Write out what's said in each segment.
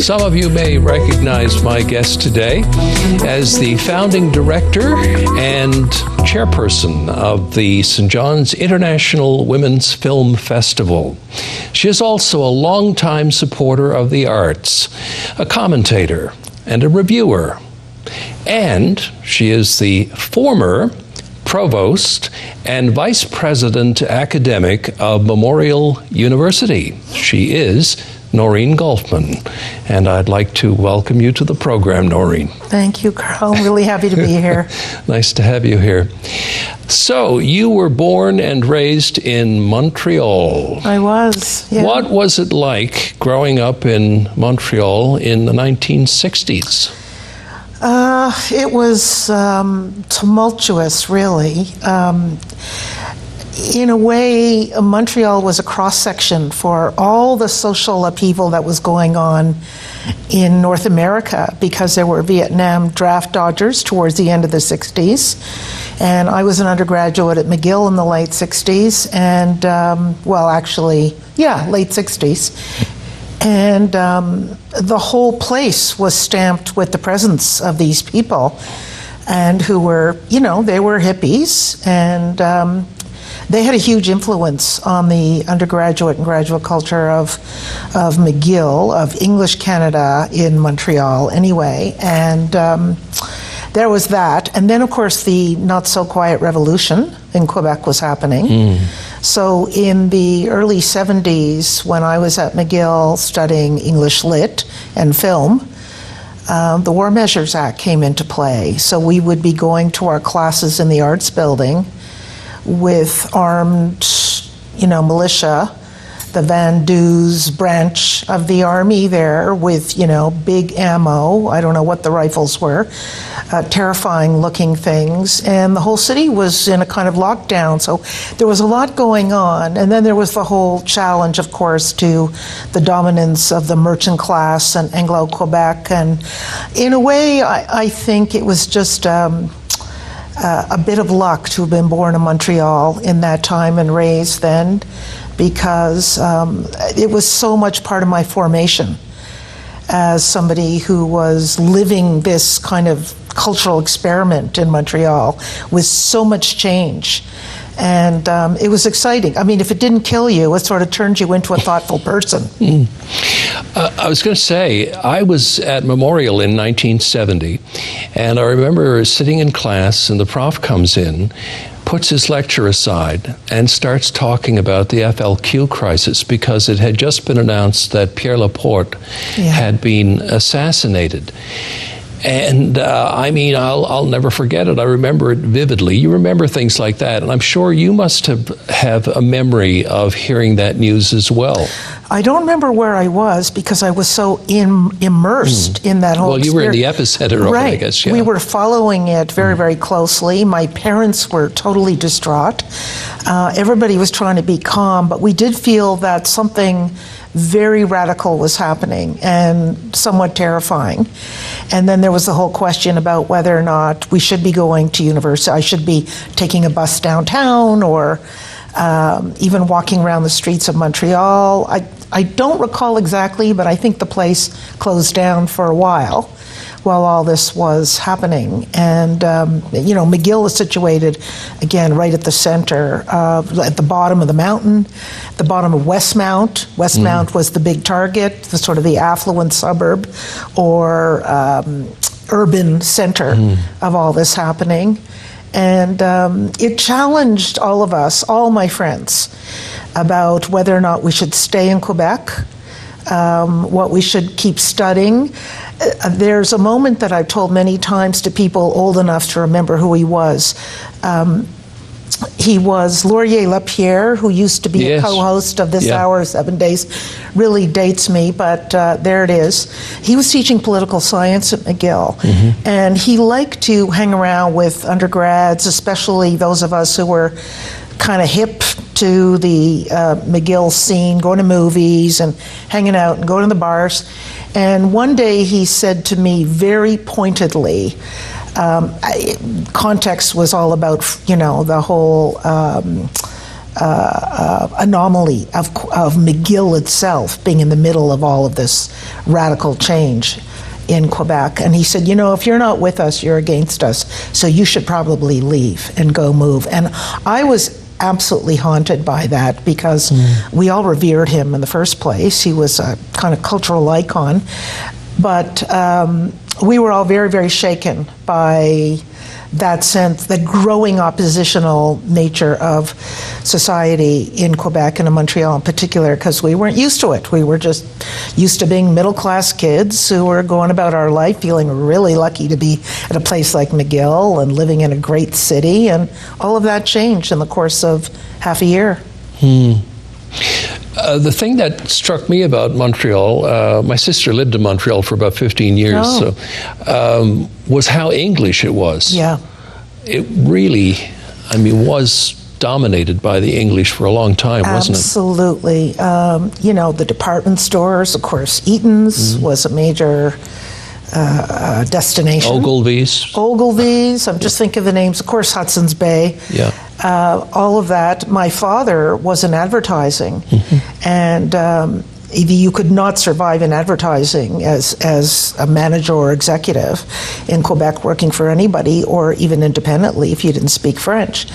Some of you may recognize my guest today as the founding director and chairperson of the St. John's International Women's Film Festival. She is also a longtime supporter of the arts, a commentator and a reviewer. And she is the former Provost and Vice President Academic of Memorial University. She is Noreen Golfman, and I'd like to welcome you to the program, Noreen. Thank you, Karl. Really happy to be here. Nice to have you here. So, you were born and raised in Montreal. I was, yeah. What was it like growing up in Montreal in the 1960s? It was tumultuous, really. In a way, Montreal was a cross-section for all the social upheaval that was going on in North America, because there were Vietnam draft dodgers towards the end of the 60s. And I was an undergraduate at McGill in the late 60s, and, late 60s. And the whole place was stamped with the presence of these people, and who were, they were hippies, and they had a huge influence on the undergraduate and graduate culture of McGill, of English Canada in Montreal anyway. And there was that. And then, of course, the not-so-quiet revolution in Quebec was happening. So in the early 70s, when I was at McGill studying English Lit and film, the War Measures Act came into play. So we would be going to our classes in the arts building with armed, militia, the Van Duze branch of the army there with, big ammo. I don't know what the rifles were, terrifying looking things. And the whole city was in a kind of lockdown. So there was a lot going on. And then there was the whole challenge, of course, to the dominance of the merchant class and Anglo-Quebec. And in a way, I think it was just a bit of luck to have been born in Montreal in that time and raised then, because it was so much part of my formation as somebody who was living this kind of cultural experiment in Montreal with so much change. And it was exciting. I mean, if it didn't kill you, it sort of turned you into a thoughtful person. I was going to say, I was at Memorial in 1970, and I remember sitting in class, and the prof comes in, puts his lecture aside, and starts talking about the FLQ crisis, because it had just been announced that Pierre Laporte had been assassinated. And I'll never forget it. I remember it vividly. You remember things like that, and I'm sure you must have a memory of hearing that news as well. I don't remember where I was, because I was so immersed in that whole experience. Well, you were in the epicenter of it, I guess. Yeah. We were following it very, very closely. My parents were totally distraught. Everybody was trying to be calm, but we did feel that something very radical was happening and somewhat terrifying. And then there was the whole question about whether or not we should be going to university. I should be taking a bus downtown, or even walking around the streets of Montreal. I don't recall exactly, but I think the place closed down for a while all this was happening. And, McGill is situated, again, right at the center, at the bottom of the mountain, the bottom of Westmount. Westmount was the big target, the sort of the affluent suburb or urban center of all this happening. And it challenged all of us, all my friends, about whether or not we should stay in Quebec, what we should keep studying. There's a moment that I've told many times to people old enough to remember who he was. He was Laurier Lapierre, who used to be a co-host of This Hour, 7 Days. Really dates me, but there it is. He was teaching political science at McGill, and he liked to hang around with undergrads, especially those of us who were kind of hip to the McGill scene, going to movies and hanging out and going to the bars. And one day he said to me very pointedly, context was all about, the whole anomaly of McGill itself being in the middle of all of this radical change in Quebec. And he said, you know, if you're not with us, you're against us, so you should probably leave and go move. And I was absolutely haunted by that because we all revered him in the first place. He was a kind of cultural icon. But we were all very, very shaken by that sense, the growing oppositional nature of society in Quebec and in Montreal in particular, because we weren't used to it. We were just used to being middle-class kids who were going about our life feeling really lucky to be at a place like McGill and living in a great city, and all of that changed in the course of half a year. The thing that struck me about Montreal, my sister lived in Montreal for about 15 years, was how English it was. Yeah. It really, was dominated by the English for a long time, wasn't it? Absolutely. You know, the department stores, of course, Eaton's was a major destination. Ogilvy's, I'm just thinking of the names, of course, Hudson's Bay. Yeah. All of that. My father was in advertising, and you could not survive in advertising as a manager or executive in Quebec working for anybody or even independently if you didn't speak French.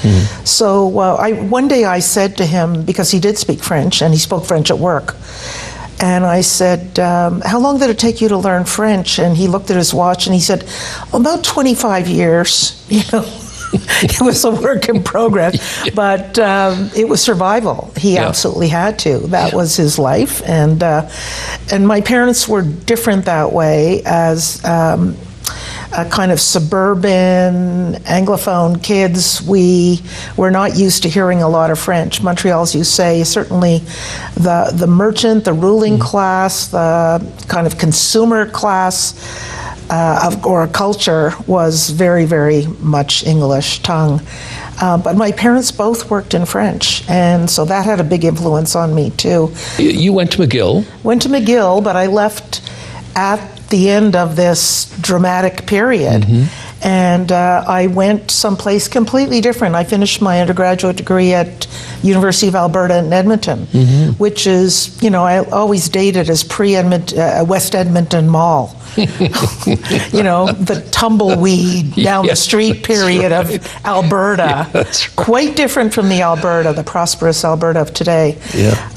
So one day I said to him, because he did speak French and he spoke French at work, and I said, how long did it take you to learn French? And he looked at his watch and he said, about 25 years, you know. It was a work in progress, but it was survival. He absolutely had to. That was his life, and my parents were different that way as a kind of suburban Anglophone kids. We were not used to hearing a lot of French. Montreal, as you say, certainly the merchant, the ruling class, the kind of consumer class or culture was very, very much English tongue. But my parents both worked in French, and so that had a big influence on me too. You went to McGill? Went to McGill, but I left at the end of this dramatic period. And I went someplace completely different. I finished my undergraduate degree at University of Alberta in Edmonton, which is, you know, I always dated as West Edmonton Mall. You know, the tumbleweed down the street period of Alberta. Quite different from the Alberta, the prosperous Alberta of today.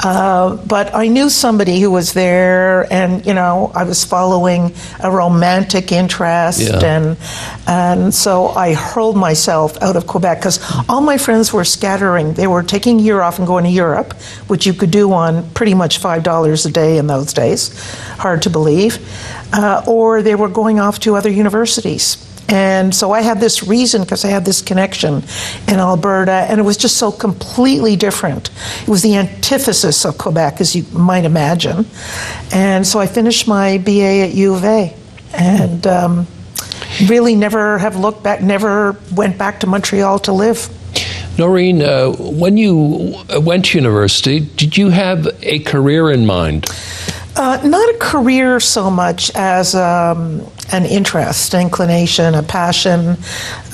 But I knew somebody who was there, and, you know, I was following a romantic interest, and so I hurled myself out of Quebec because all my friends were scattering. They were taking a year off and going to Europe, which you could do on pretty much $5 a day in those days. Hard to believe. Or they were going off to other universities. And so I had this reason, because I had this connection in Alberta, and it was just so completely different. It was the antithesis of Quebec, as you might imagine. And so I finished my BA at U of A, and really never have looked back, never went back to Montreal to live. Noreen, when you went to university, did you have a career in mind? Not a career so much as an interest, an inclination, a passion.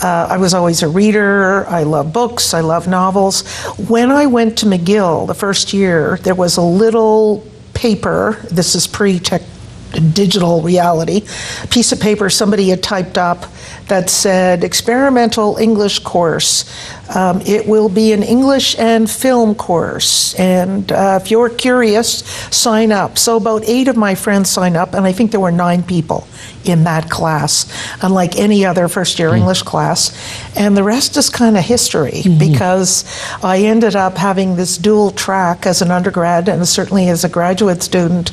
I was always a reader. I love books. I love novels. When I went to McGill the first year, there was a little paper, this is digital reality, piece of paper somebody had typed up that said, experimental English course. It will be an English and film course, and if you're curious, sign up. So about 8 of my friends signed up, and I think there were 9 people in that class, unlike any other first-year English class. And the rest is kind of history, because I ended up having this dual track as an undergrad and certainly as a graduate student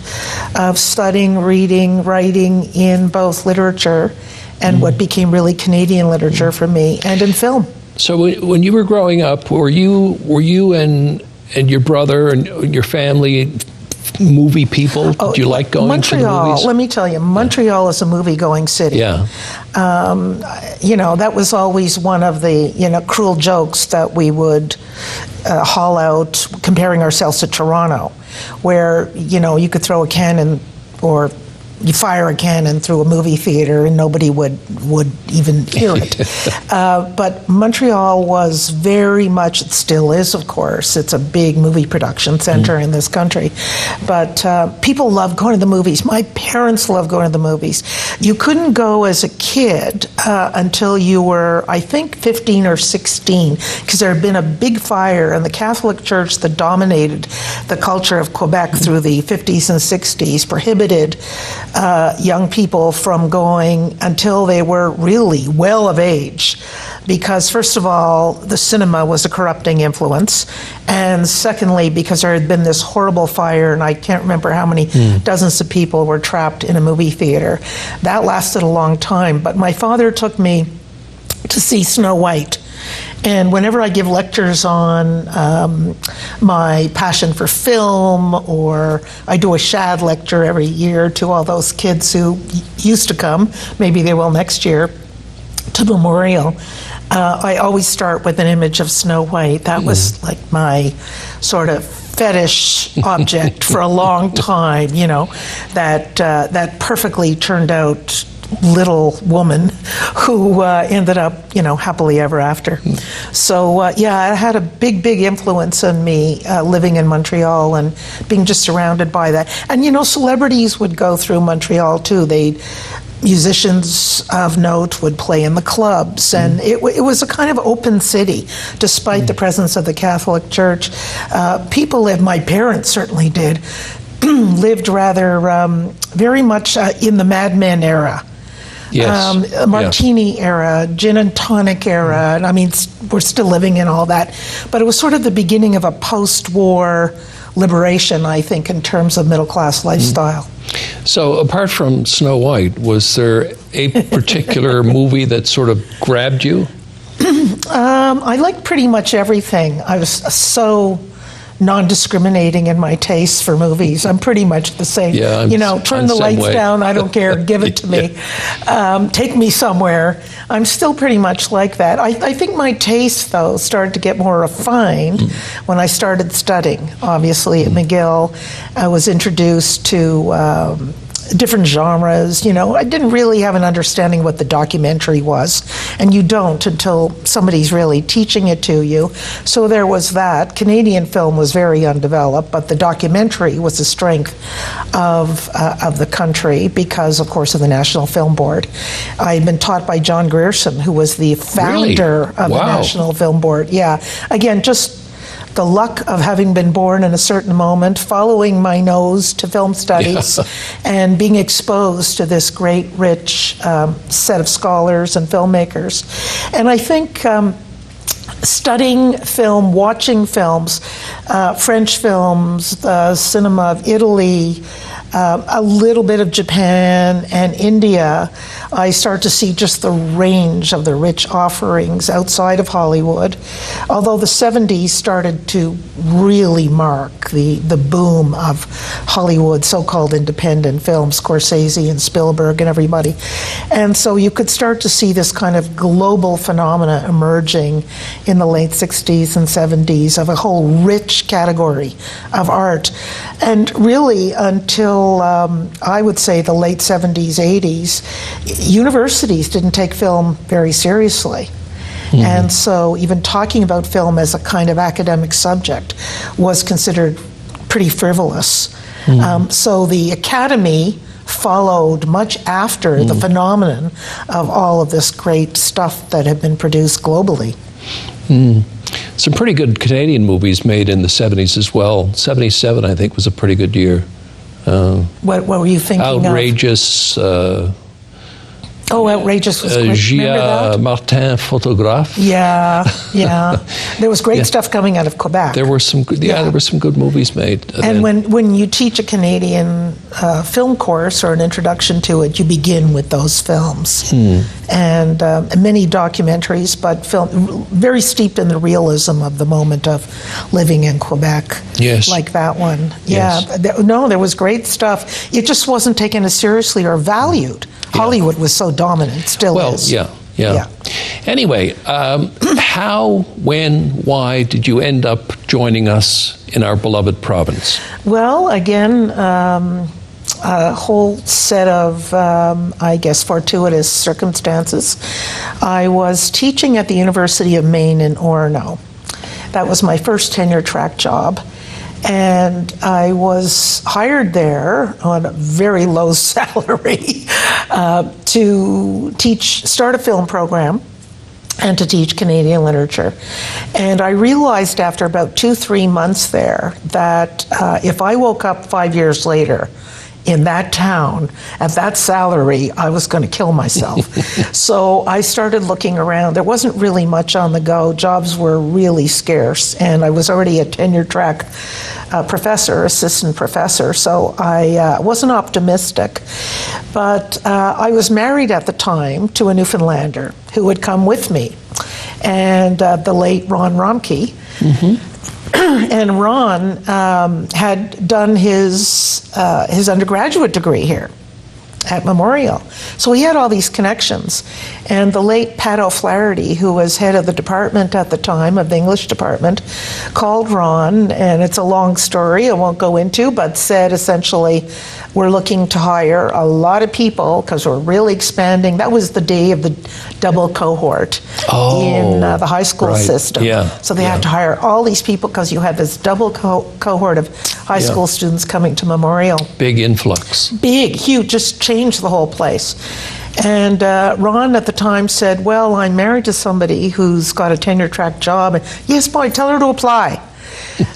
of studying, reading, writing in both literature and what became really Canadian literature for me, and in film. So when you were growing up, were you and your brother and your family movie people? Did you like going to the movies? Let me tell you, Montreal is a movie-going city. You know, that was always one of the, you know, cruel jokes that we would haul out, comparing ourselves to Toronto, where, you know, you could throw a cannon or you fire a cannon through a movie theater and nobody would even hear it. But Montreal was very much, it still is, of course, it's a big movie production center in this country. But people love going to the movies. My parents loved going to the movies. You couldn't go as a kid until you were, I think, 15 or 16, because there had been a big fire in the Catholic Church that dominated the culture of Quebec through the 50s and 60s, prohibited young people from going until they were really well of age, because first of all, the cinema was a corrupting influence, and secondly, because there had been this horrible fire, and I can't remember how many dozens of people were trapped in a movie theater. That lasted a long time, but my father took me to see Snow White. And whenever I give lectures on my passion for film, or I do a SHAD lecture every year to all those kids who used to come, maybe they will next year, to Memorial, I always start with an image of Snow White. That was like my sort of fetish object for a long time, you know, that perfectly turned out little woman who ended up, you know, happily ever after. So, yeah, it had a big influence on me living in Montreal and being just surrounded by that. And, you know, celebrities would go through Montreal, too. Musicians of note would play in the clubs, and it was a kind of open city, despite the presence of the Catholic Church. People lived, my parents certainly did, lived rather very much in the Mad Men era. Yes. Martini era, gin and tonic era, and I mean, we're still living in all that. But it was sort of the beginning of a post-war liberation, I think, in terms of middle-class lifestyle. So apart from Snow White, was there a particular movie that sort of grabbed you? I liked pretty much everything. I was so non-discriminating in my tastes for movies. I'm pretty much the same. Yeah, you know, turn the lights down, I don't care, give it to me. Take me somewhere. I'm still pretty much like that. I think my taste, though, started to get more refined when I started studying. Obviously, at McGill, I was introduced to different genres. You know, I didn't really have an understanding what the documentary was, and you don't until somebody's really teaching it to you. So there was that. Canadian film was very undeveloped, but the documentary was the strength of the country because, of course, of the National Film Board. I had been taught by John Grierson, who was the founder of the National Film Board. Yeah, again, just the luck of having been born in a certain moment, following my nose to film studies, and being exposed to this great, rich set of scholars and filmmakers. And I think studying film, watching films, French films, the cinema of Italy, a little bit of Japan and India, I start to see just the range of the rich offerings outside of Hollywood. Although the 70s started to really mark the boom of Hollywood, so-called independent films, Scorsese and Spielberg and everybody. And so you could start to see this kind of global phenomena emerging in the late 60s and 70s of a whole rich category of art. And really until I would say the late 70s, 80s, universities didn't take film very seriously. And so even talking about film as a kind of academic subject was considered pretty frivolous. So the academy followed much after the phenomenon of all of this great stuff that had been produced globally. Some pretty good Canadian movies made in the 70s as well. 77, I think, was a pretty good year. What were you thinking Outrageous, of? Outrageous was great. Gia Martin Photographe. Yeah. There was great stuff coming out of Quebec. There were some good, there were some good movies made. And when you teach a Canadian film course or an introduction to it, you begin with those films. And many documentaries, but film very steeped in the realism of the moment of living in Quebec. Yes. Like that one. Yes. Yeah. There was great stuff. It just wasn't taken as seriously or valued. Hollywood was so dominant, still is. Yeah. Anyway, how, when, why did you end up joining us in our beloved province? Well, again, a whole set of, I guess, fortuitous circumstances. I was teaching at the University of Maine in Orono. That was my first tenure-track job. And I was hired there on a very low salary to start a film program and to teach Canadian literature. And I realized after about 2-3 months there that if I woke up 5 years later in that town at that salary, I was going to kill myself. So I started looking around. There wasn't really much on the go. Jobs were really scarce, and I was already a tenure-track professor, assistant professor, so I wasn't optimistic. But I was married at the time to a Newfoundlander who had come with me, and the late Ron Romke. And Ron had done his undergraduate degree here at Memorial. So he had all these connections. And the late Pat O'Flaherty, who was head of the department at the time, of the English department, called Ron, and it's a long story I won't go into, but said essentially, we're looking to hire a lot of people because we're really expanding. That was the day of the double cohort in the high school system. Yeah. So they had to hire all these people because you had this double cohort of high school students coming to Memorial. Big influx. Big, huge, just changed the whole place. And Ron at the time said, well, I'm married to somebody who's got a tenure-track job. And, yes, boy, tell her to apply.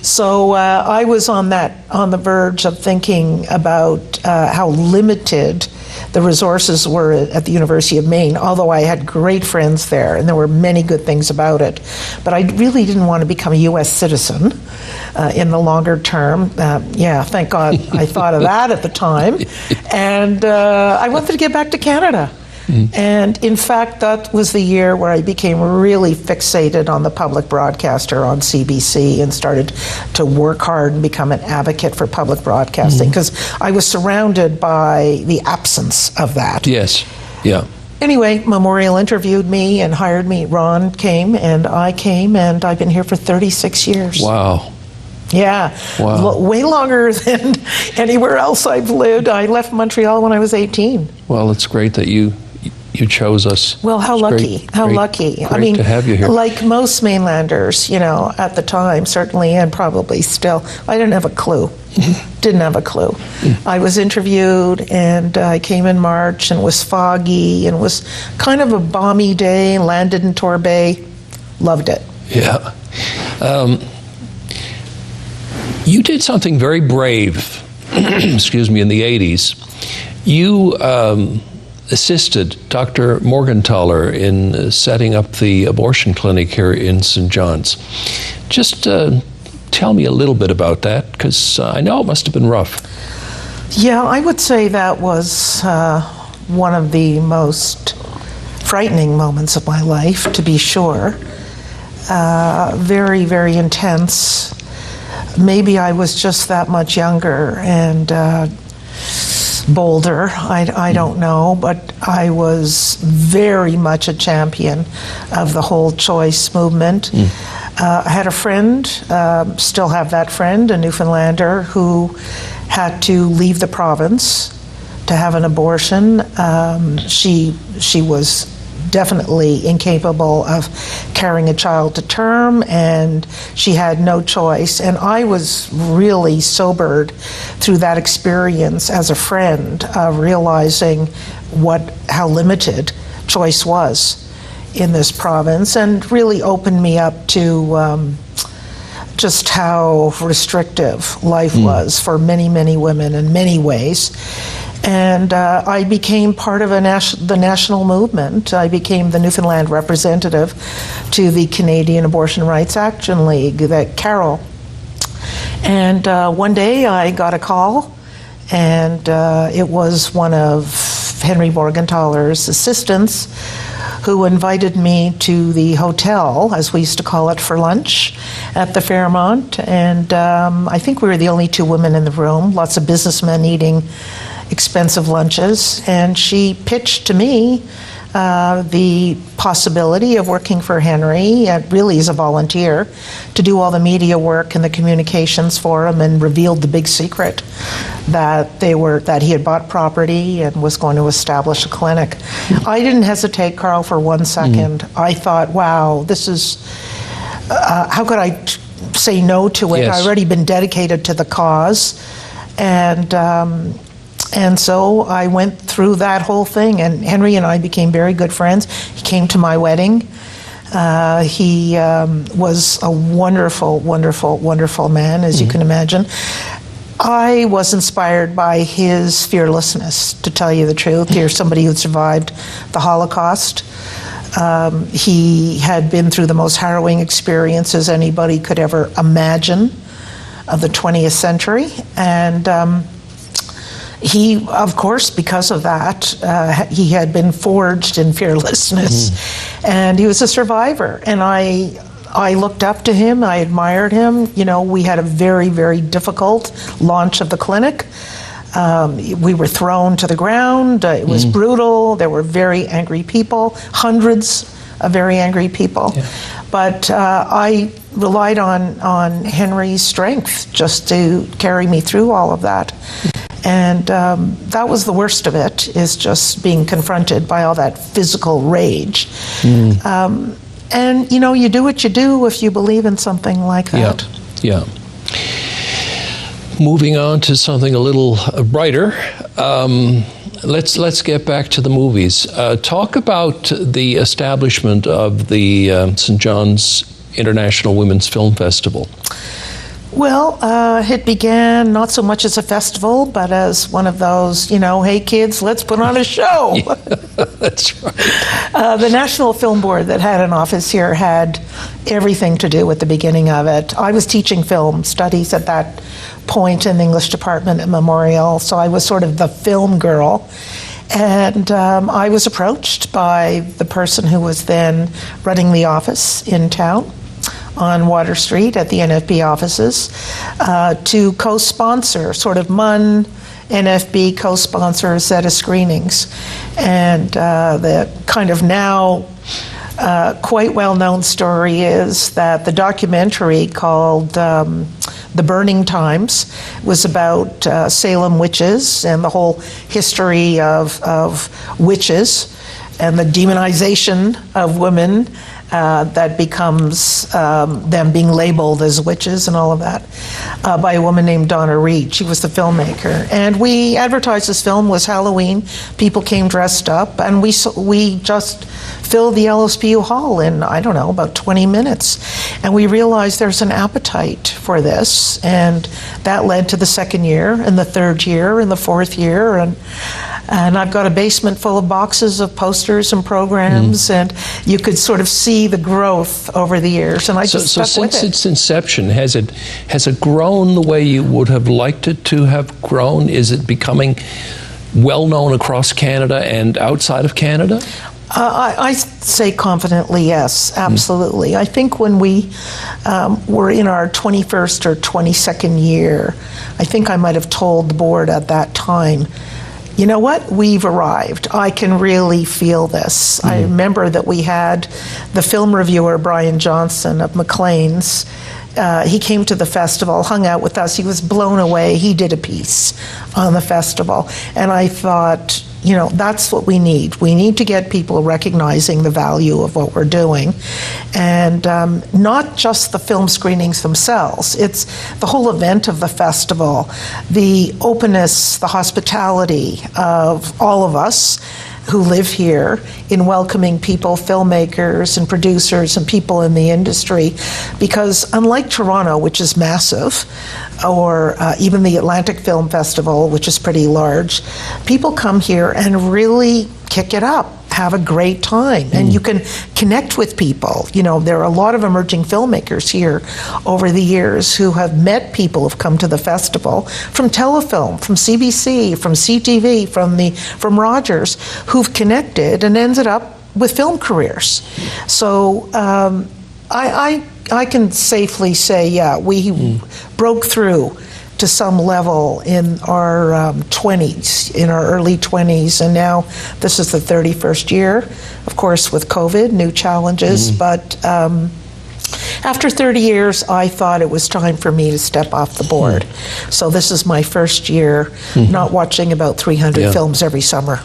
So I was on the verge of thinking about how limited the resources were at the University of Maine, although I had great friends there, and there were many good things about it. But I really didn't want to become a U.S. citizen in the longer term. Thank God I thought of that at the time. And I wanted to get back to Canada. And in fact, that was the year where I became really fixated on the public broadcaster on CBC and started to work hard and become an advocate for public broadcasting because I was surrounded by the absence of that. Yes, yeah. Anyway, Memorial interviewed me and hired me. Ron came and I came, and I've been here for 36 years. Wow. Yeah, wow. Way longer than anywhere else I've lived. I left Montreal when I was 18. Well, it's great that you chose us. Well, how lucky, how lucky. Great I mean, to have you here. Like most mainlanders, at the time, certainly, and probably still, I didn't have a clue. Didn't have a clue. I was interviewed, and I came in March, and it was foggy, and it was kind of a balmy day, landed in Torbay. Loved it. Yeah. You did something very brave, excuse me, in the 80s. You assisted Dr. Morgentaler in setting up the abortion clinic here in St. John's. Just tell me a little bit about that, because I know it must have been rough. Yeah, I would say that was one of the most frightening moments of my life, to be sure. Very, very intense. Maybe I was just that much younger and bolder, I don't know, but I was very much a champion of the whole choice movement. I had a friend, still have that friend, a Newfoundlander, who had to leave the province to have an abortion. She was definitely incapable of carrying a child to term, and she had no choice. And I was really sobered through that experience as a friend, realizing how limited choice was in this province, and really opened me up to just how restrictive life was for many, many women in many ways. And I became part of the national movement. I became the Newfoundland representative to the Canadian Abortion Rights Action League, that Karl. And one day I got a call, and it was one of Henry Morgentaler's assistants who invited me to the hotel, as we used to call it, for lunch at the Fairmont. And I think we were the only two women in the room, lots of businessmen eating expensive lunches, and she pitched to me the possibility of working for Henry, really as a volunteer, to do all the media work and the communications for him, and revealed the big secret that he had bought property and was going to establish a clinic. I didn't hesitate, Karl, for 1 second. I thought, wow, this is, how could I say no to it? Yes. I'd already been dedicated to the cause. And so I went through that whole thing, and Henry and I became very good friends. He came to my wedding. He was a wonderful, wonderful, wonderful man, as you can imagine. I was inspired by his fearlessness, to tell you the truth. Here's somebody who survived the Holocaust. He had been through the most harrowing experiences anybody could ever imagine of the 20th century. And he, of course, because of that, he had been forged in fearlessness. And he was a survivor. And I looked up to him, I admired him. You know, we had a very, very difficult launch of the clinic. We were thrown to the ground. It was brutal. There were very angry people, hundreds of very angry people. Yeah. But I relied on Henry's strength just to carry me through all of that. And that was the worst of it, is just being confronted by all that physical rage. And, you know, you do what you do if you believe in something like that. Yeah. Moving on to something a little brighter, let's get back to the movies. Talk about the establishment of the St. John's International Women's Film Festival. Well, it began not so much as a festival, but as one of those, you know, hey kids, let's put on a show. Yeah, that's right. The National Film Board that had an office here had everything to do with the beginning of it. I was teaching film studies at that point in the English department at Memorial, so I was sort of the film girl. And I was approached by the person who was then running the office in town on Water Street at the NFB offices to co-sponsor, sort of MUN, NFB co-sponsor a set of screenings. And the kind of now quite well-known story is that the documentary called The Burning Times was about Salem witches and the whole history of witches and the demonization of women that becomes them being labeled as witches and all of that by a woman named Donna Reed. She was the filmmaker. And we advertised this film. Was Halloween. People came dressed up, and we just filled the LSPU hall in, I don't know, about 20 minutes. And we realized there's an appetite for this, and that led to the second year, and the third year, and the fourth year, and I've got a basement full of boxes of posters and programs, and you could sort of see the growth over the years, and I just stuck with it. So since its inception, has it grown the way you would have liked it to have grown? Is it becoming well known across Canada and outside of Canada? I say confidently, yes, absolutely. I think when we were in our 21st or 22nd year, I think I might have told the board at that time, you know what, we've arrived. I can really feel this. I remember that we had the film reviewer, Brian Johnson of Maclean's. He came to the festival, hung out with us. He was blown away. He did a piece on the festival. And I thought, you know, that's what we need. We need to get people recognizing the value of what we're doing. And not just the film screenings themselves. It's the whole event of the festival, the openness, the hospitality of all of us who live here in welcoming people, filmmakers and producers and people in the industry. Because unlike Toronto, which is massive, or even the Atlantic Film Festival, which is pretty large, people come here and really kick it up, have a great time, and you can connect with people. You know, there are a lot of emerging filmmakers here over the years who have met people who've come to the festival from Telefilm, from CBC, from CTV, from Rogers, who've connected and ended up with film careers. So I can safely say, yeah, we broke through to some level in our 20s, in our early 20s, and now this is the 31st year, of course, with COVID, new challenges, but after 30 years, I thought it was time for me to step off the board. So this is my first year not watching about 300 films every summer.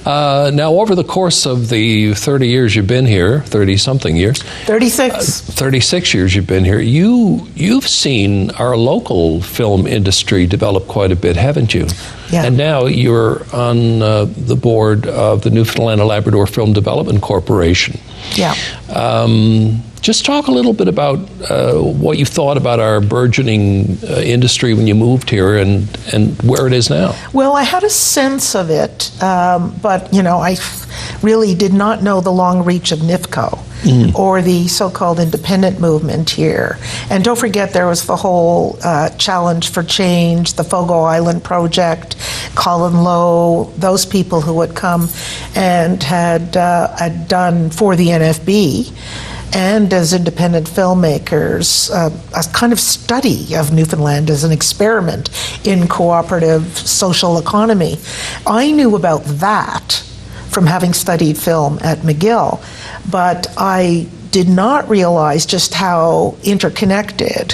Now, over the course of the 30 years you've been here, 30-something years. 36. 36 years you've been here, you've seen our local film industry develop quite a bit, haven't you? Yeah. And now you're on the board of the Newfoundland and Labrador Film Development Corporation. Yeah. Just talk a little bit about what you thought about our burgeoning industry when you moved here and where it is now. Well, I had a sense of it, but I really did not know the long reach of NIFCO or the so-called independent movement here. And don't forget, there was the whole Challenge for Change, the Fogo Island Project, Colin Lowe, those people who had come and had done for the NFB and as independent filmmakers, a kind of study of Newfoundland as an experiment in cooperative social economy. I knew about that from having studied film at McGill, but I did not realize just how interconnected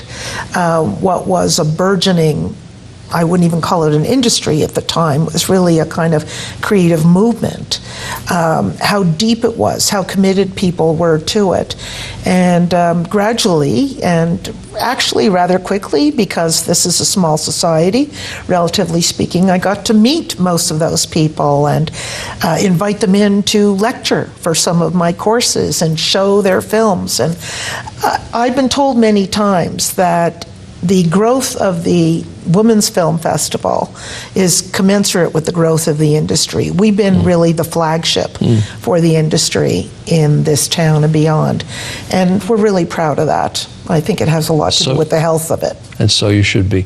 what was a burgeoning, I wouldn't even call it an industry at the time, it was really a kind of creative movement, how deep it was, how committed people were to it. And gradually, and actually rather quickly, because this is a small society, relatively speaking, I got to meet most of those people and invite them in to lecture for some of my courses and show their films. And I've been told many times that the growth of the Women's Film Festival is commensurate with the growth of the industry. We've been really the flagship for the industry in this town and beyond. And we're really proud of that. I think it has a lot to do with the health of it. And so you should be.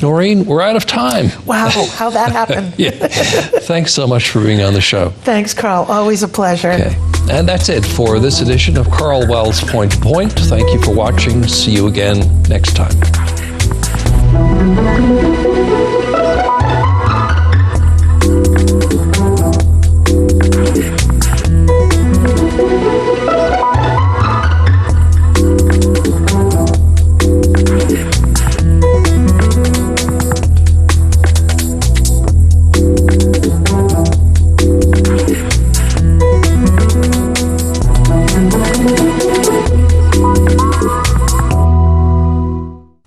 Noreen, we're out of time. Wow, how'd that happen? Yeah. Thanks so much for being on the show. Thanks, Karl. Always a pleasure. Okay. And that's it for this edition of Karl Wells Point. Thank you for watching. See you again next time.